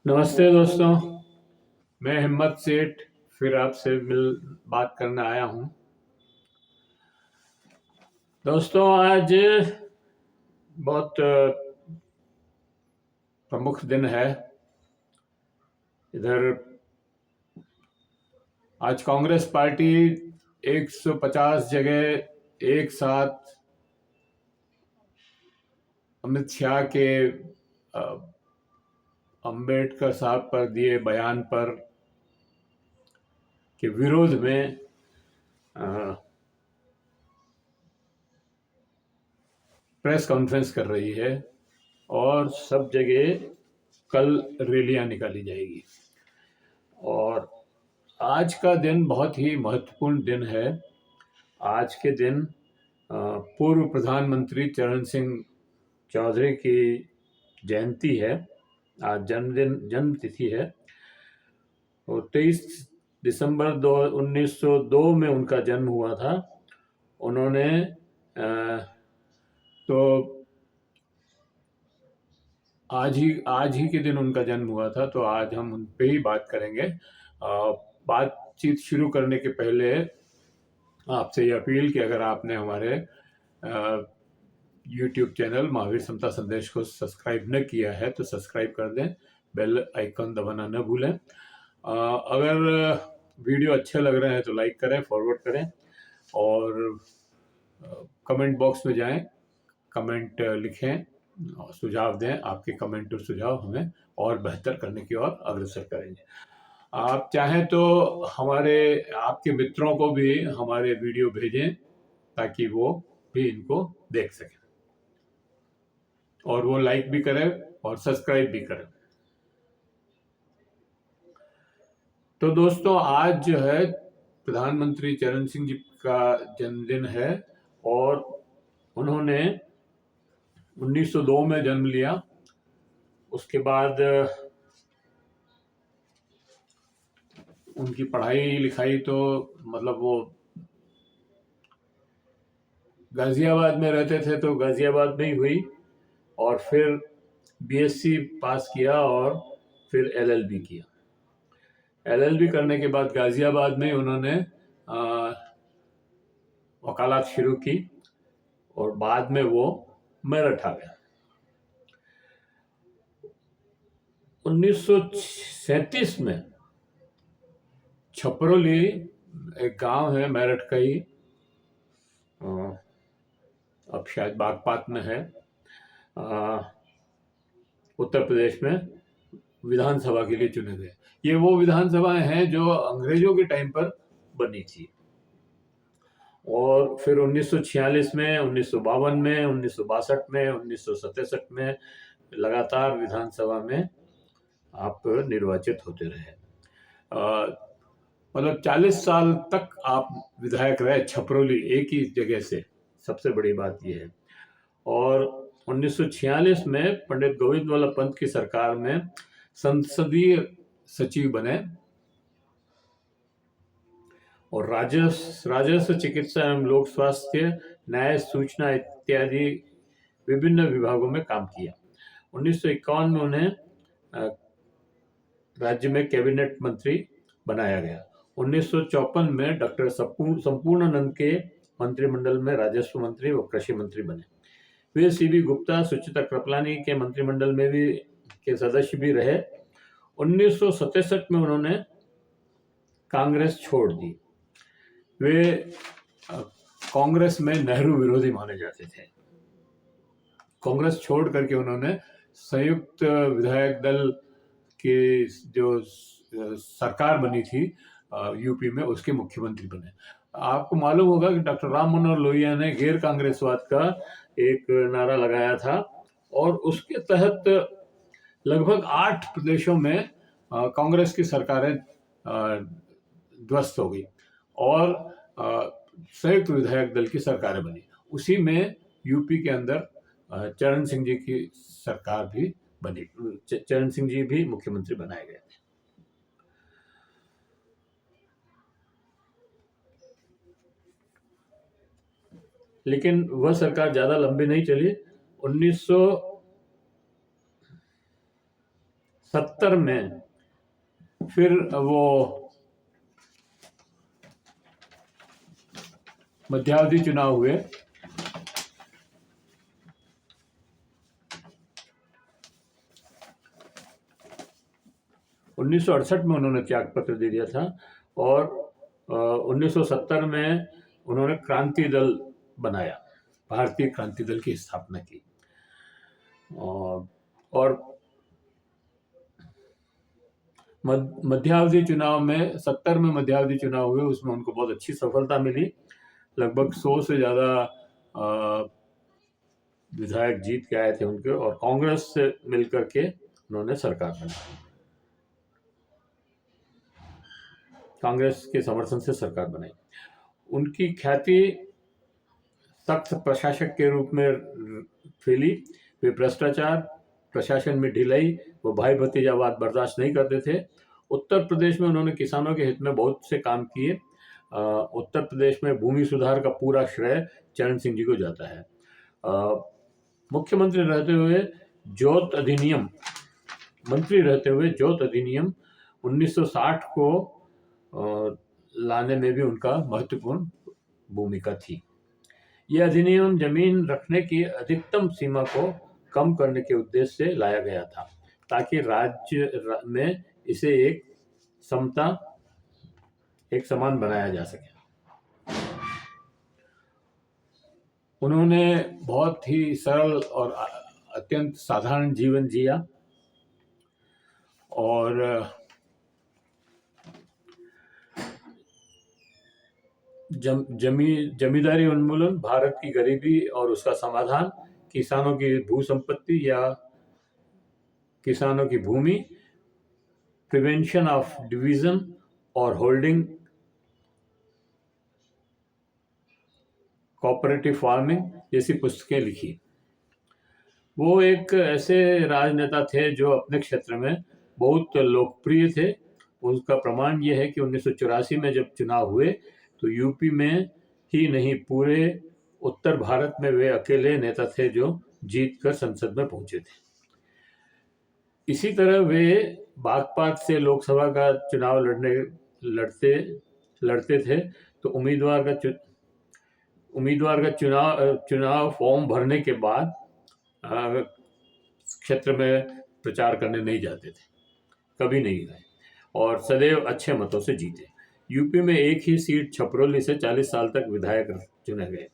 नमस्ते दोस्तों। मैं हिम्मत सेठ फिर आपसे मिल बात करने आया हूँ। दोस्तों, आज बहुत प्रमुख दिन है। इधर आज कांग्रेस पार्टी 150 जगह एक साथ अमित शाह के अंबेडकर साहब पर दिए बयान पर के विरोध में प्रेस कॉन्फ्रेंस कर रही है और सब जगह कल रैलियां निकाली जाएगी। और आज का दिन बहुत ही महत्वपूर्ण दिन है। आज के दिन पूर्व प्रधानमंत्री चरण सिंह चौधरी की जयंती है। आज जन्म तिथि है और 23 दिसंबर 1902 में उनका जन्म हुआ था। उन्होंने तो आज ही के दिन उनका जन्म हुआ था, तो आज हम उन पे ही बात करेंगे। बातचीत शुरू करने के पहले आपसे ये अपील कि अगर आपने हमारे YouTube चैनल महावीर समता संदेश को सब्सक्राइब न किया है तो सब्सक्राइब कर दें, बेल आइकन दबाना न भूलें। अगर वीडियो अच्छे लग रहे हैं तो लाइक करें, फॉरवर्ड करें और कमेंट बॉक्स में जाएं, कमेंट लिखें और सुझाव दें। आपके कमेंट और सुझाव हमें और बेहतर करने की ओर अग्रसर करेंगे। आप चाहें तो आपके मित्रों को भी हमारे वीडियो भेजें ताकि वो भी इनको देख सकें और वो लाइक भी करें और सब्सक्राइब भी करें। तो दोस्तों, आज जो है प्रधानमंत्री चरण सिंह जी का जन्मदिन है और उन्होंने 1902 में जन्म लिया। उसके बाद उनकी पढ़ाई लिखाई तो मतलब वो गाजियाबाद में रहते थे तो गाजियाबाद में ही हुई और फिर बीएससी पास किया और फिर एलएलबी किया। एलएलबी करने के बाद गाजियाबाद में उन्होंने वकालत शुरू की और बाद में वो मेरठ आ गया। 1937 में छपरोली एक गांव है मेरठ का ही, अब शायद बागपात में है, उत्तर प्रदेश में विधानसभा के लिए चुने गए। ये वो विधानसभाएं हैं जो अंग्रेजों के टाइम पर बनी थी और फिर 1946 में, 1952 में, 1962 में, 1967 में लगातार विधानसभा में आप निर्वाचित होते रहे। मतलब 40 साल तक आप विधायक रहे छपरोली एक ही जगह से, सबसे बड़ी बात यह है। और 1946 में पंडित गोविंद वल्लभ पंत की सरकार में संसदीय सचिव बने और राजस्व, चिकित्सा एवं लोक स्वास्थ्य, न्याय, सूचना इत्यादि विभिन्न विभागों में काम किया। 1951 में उन्हें राज्य में कैबिनेट मंत्री बनाया गया। 1954 में डॉक्टर संपूर्णानंद के मंत्रिमंडल में राजस्व मंत्री व कृषि मंत्री बने। वे सीबी गुप्ता, सुचिता कृपलानी के मंत्रिमंडल में भी के सदस्य भी रहे। 1967 में उन्होंने कांग्रेस छोड़ दी। वे कांग्रेस में नेहरू विरोधी माने जाते थे। कांग्रेस छोड़ करके उन्होंने संयुक्त विधायक दल की जो सरकार बनी थी यूपी में, उसके मुख्यमंत्री बने। आपको मालूम होगा कि डॉक्टर राम मनोहर लोहिया ने गैर कांग्रेसवाद का एक नारा लगाया था और उसके तहत लगभग 8 प्रदेशों में कांग्रेस की सरकारें ध्वस्त हो गई और संयुक्त विधायक दल की सरकारें बनी। उसी में यूपी के अंदर चरण सिंह जी की सरकार भी बनी, चरण सिंह जी भी मुख्यमंत्री बनाए गए थे। लेकिन वह सरकार ज्यादा लंबी नहीं चली। 1970 में फिर वो मध्यावधि चुनाव हुए। उन्नीस में उन्होंने त्याग पत्र दे दिया था और 1970 में उन्होंने क्रांति दल बनाया, भारतीय क्रांति दल की स्थापना की। और मध्यावधि चुनाव में 70 में मध्यावधि चुनाव हुए, उसमें उनको बहुत अच्छी सफलता मिली। लगभग 100 से ज़्यादा विधायक जीत के आए थे उनके, और कांग्रेस से मिलकर के उन्होंने सरकार बनाई, कांग्रेस के समर्थन से सरकार बनाई। उनकी ख्याति सख्त प्रशासक के रूप में फैली। वे भ्रष्टाचार, प्रशासन में ढिलाई व भाई भतीजावाद बर्दाश्त नहीं करते थे। उत्तर प्रदेश में उन्होंने किसानों के हित में बहुत से काम किए। उत्तर प्रदेश में भूमि सुधार का पूरा श्रेय चरण सिंह जी को जाता है। मुख्यमंत्री रहते हुए जोत अधिनियम, मंत्री रहते हुए जोत अधिनियम 1960 को लाने में भी उनका महत्वपूर्ण भूमिका थी। यह अधिनियम जमीन रखने की अधिकतम सीमा को कम करने के उद्देश्य से लाया गया था, ताकि राज्य में इसे एक समान बनाया जा सके। उन्होंने बहुत ही सरल और अत्यंत साधारण जीवन जिया और जमींदारी उन्मूलन, भारत की गरीबी और उसका समाधान, किसानों की भू संपत्ति या किसानों की भूमि, प्रिवेंशन ऑफ डिवीजन और होल्डिंग, कोऑपरेटिव फार्मिंग जैसी पुस्तकें लिखी। वो एक ऐसे राजनेता थे जो अपने क्षेत्र में बहुत लोकप्रिय थे। उसका प्रमाण ये है कि 1984 में जब चुनाव हुए तो यूपी में ही नहीं, पूरे उत्तर भारत में वे अकेले नेता थे जो जीतकर संसद में पहुंचे थे। इसी तरह वे बागपत से लोकसभा का चुनाव लड़ते थे। तो उम्मीदवार का चुनाव फॉर्म भरने के बाद क्षेत्र में प्रचार करने नहीं जाते थे, कभी नहीं गए, और सदैव अच्छे मतों से जीते। यूपी में एक ही सीट छपरौली से 40 साल तक विधायक चुने गए।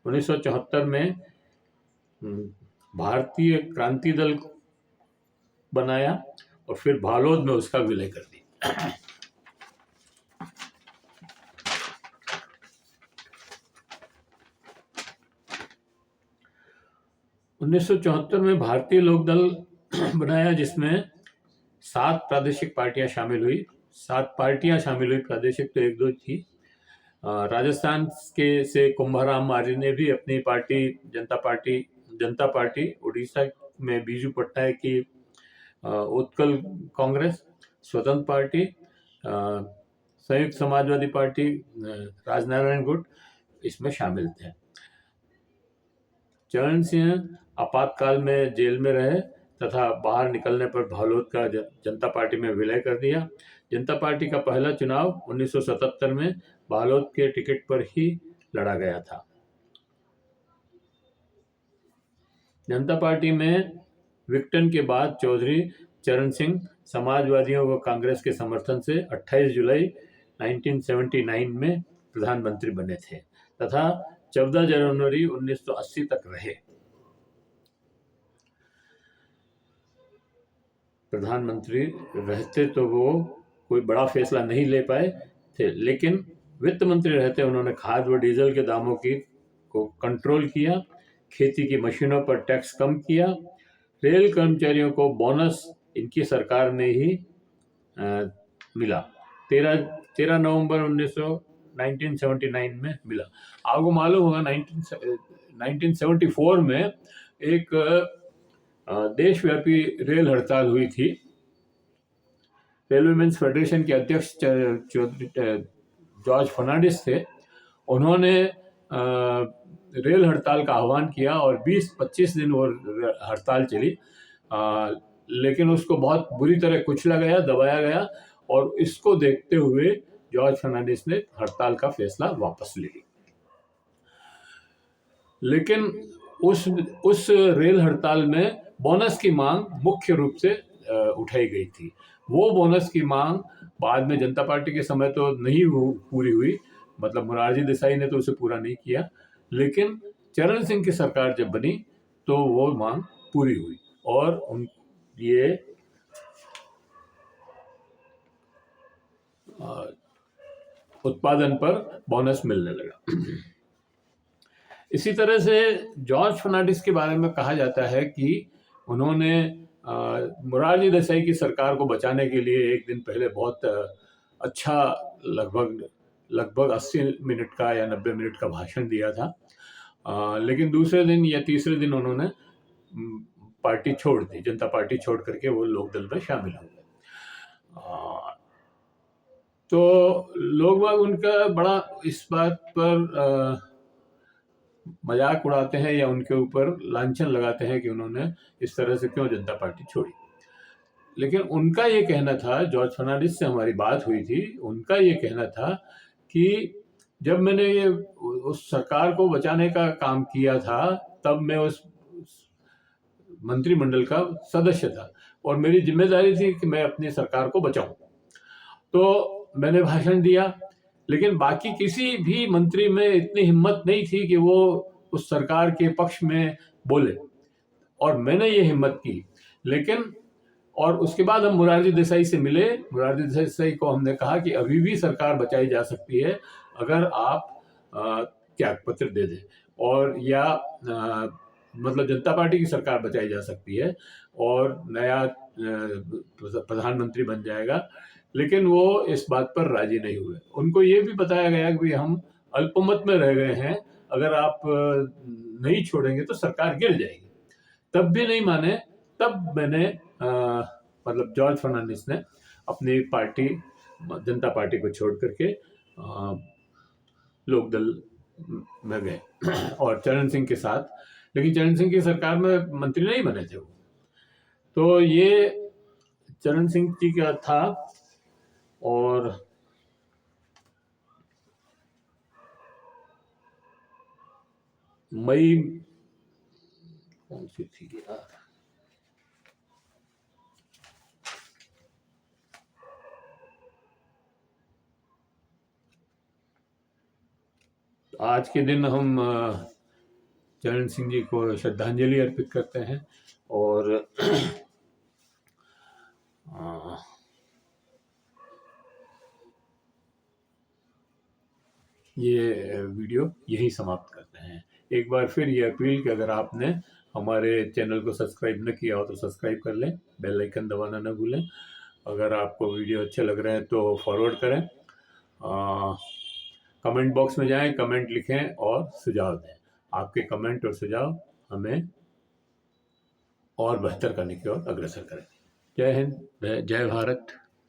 1974 में भारतीय क्रांति दल बनाया और फिर बालोद में उसका विलय कर दिया। 1974 में भारतीय लोक दल बनाया, जिसमें 7 प्रादेशिक पार्टियां शामिल हुई। 7 पार्टियां शामिल हुई, प्रादेशिक तो 1-2 थी। राजस्थान से कुंभाराम आर्य ने भी अपनी पार्टी जनता पार्टी, उड़ीसा में बीजू पट्टनायक की उत्कल कांग्रेस, स्वतंत्र पार्टी, संयुक्त समाजवादी पार्टी, राजनारायण गुट इसमें शामिल थे। चरण सिंह आपातकाल में जेल में रहे तथा बाहर निकलने पर बालोद का जनता पार्टी में विलय कर दिया। जनता पार्टी का पहला चुनाव 1977 में बालोद के टिकट पर ही लड़ा गया था। जनता पार्टी में विघटन के बाद चौधरी चरण सिंह समाजवादियों व कांग्रेस के समर्थन से 28 जुलाई 1979 में प्रधानमंत्री बने थे तथा 14 जनवरी 1980 तक रहे। प्रधानमंत्री रहते तो वो कोई बड़ा फैसला नहीं ले पाए थे, लेकिन वित्त मंत्री रहते उन्होंने खाद व डीजल के दामों को कंट्रोल किया, खेती की मशीनों पर टैक्स कम किया, रेल कर्मचारियों को बोनस इनकी सरकार में ही मिला। 13 नवंबर 1979 में मिला। आपको मालूम होगा 1974 में एक देशव्यापी रेल हड़ताल हुई थी। रेलवे मेंस फेडरेशन के अध्यक्ष जॉर्ज फर्नांडिस थे। उन्होंने रेल हड़ताल का आह्वान किया और 20-25 दिन वो हड़ताल चली। लेकिन उसको बहुत बुरी तरह कुचला गया, दबाया गया, और इसको देखते हुए जॉर्ज फर्नांडिस ने हड़ताल का फैसला वापस ले लिया। लेकिन उस रेल हड़ताल में बोनस की मांग मुख्य रूप से उठाई गई थी। वो बोनस की मांग बाद में जनता पार्टी के समय तो नहीं पूरी हुई, मतलब मोरारजी देसाई ने तो उसे पूरा नहीं किया, लेकिन चरण सिंह की सरकार जब बनी तो वो मांग पूरी हुई और उन ये उत्पादन पर बोनस मिलने लगा। इसी तरह से जॉर्ज फर्नांडिस के बारे में कहा जाता है कि उन्होंने मोरारजी देसाई की सरकार को बचाने के लिए एक दिन पहले बहुत अच्छा लगभग 80 मिनट का या 90 मिनट का भाषण दिया था, लेकिन दूसरे दिन या तीसरे दिन उन्होंने पार्टी छोड़ दी, जनता पार्टी छोड़ करके वो लोकदल में शामिल हो गए। तो लोग बाग उनका बड़ा इस बात पर मजाक उड़ाते हैं या उनके ऊपर लांछन लगाते हैं कि उन्होंने इस तरह से क्यों जनता पार्टी छोड़ी। लेकिन उनका ये कहना था, जॉर्ज फर्नांडिस से हमारी बात हुई थी, उनका ये कहना था कि जब मैंने ये उस सरकार को बचाने का काम किया था तब मैं उस मंत्रिमंडल का सदस्य था और मेरी जिम्मेदारी थी कि मैं अपनी सरकार को बचाऊं। तो मैंने भाषण दिया, लेकिन बाकी किसी भी मंत्री में इतनी हिम्मत नहीं थी कि वो उस सरकार के पक्ष में बोले, और मैंने ये हिम्मत की। लेकिन और उसके बाद हम मोरारजी देसाई से मिले। मोरारजी देसाई को हमने कहा कि अभी भी सरकार बचाई जा सकती है अगर आप त्याग पत्र दे दें, और या मतलब जनता पार्टी की सरकार बचाई जा सकती है और नया प्रधानमंत्री बन जाएगा। लेकिन वो इस बात पर राजी नहीं हुए। उनको ये भी बताया गया कि हम अल्पमत में रह गए हैं, अगर आप नहीं छोड़ेंगे तो सरकार गिर जाएगी। तब भी नहीं माने। तब मैंने मतलब जॉर्ज फर्नांडिस ने अपनी पार्टी जनता पार्टी को छोड़ करके लोकदल में गए और चरण सिंह के साथ, लेकिन चरण सिंह की सरकार में मंत्री नहीं बने थे वो। तो ये चरण सिंह जी का था। और मई कौन सी थी यार, आज के दिन हम चरण सिंह जी को श्रद्धांजलि अर्पित करते हैं। और ये वीडियो यही समाप्त करते हैं। एक बार फिर ये अपील कि अगर आपने हमारे चैनल को सब्सक्राइब न किया हो तो सब्सक्राइब कर लें, बेल आइकन दबाना न भूलें। अगर आपको वीडियो अच्छे लग रहे हैं तो फॉरवर्ड करें, कमेंट बॉक्स में जाएं, कमेंट लिखें और सुझाव दें। आपके कमेंट और सुझाव हमें और बेहतर करने की ओर अग्रसर करें। जय हिंद, जय भारत।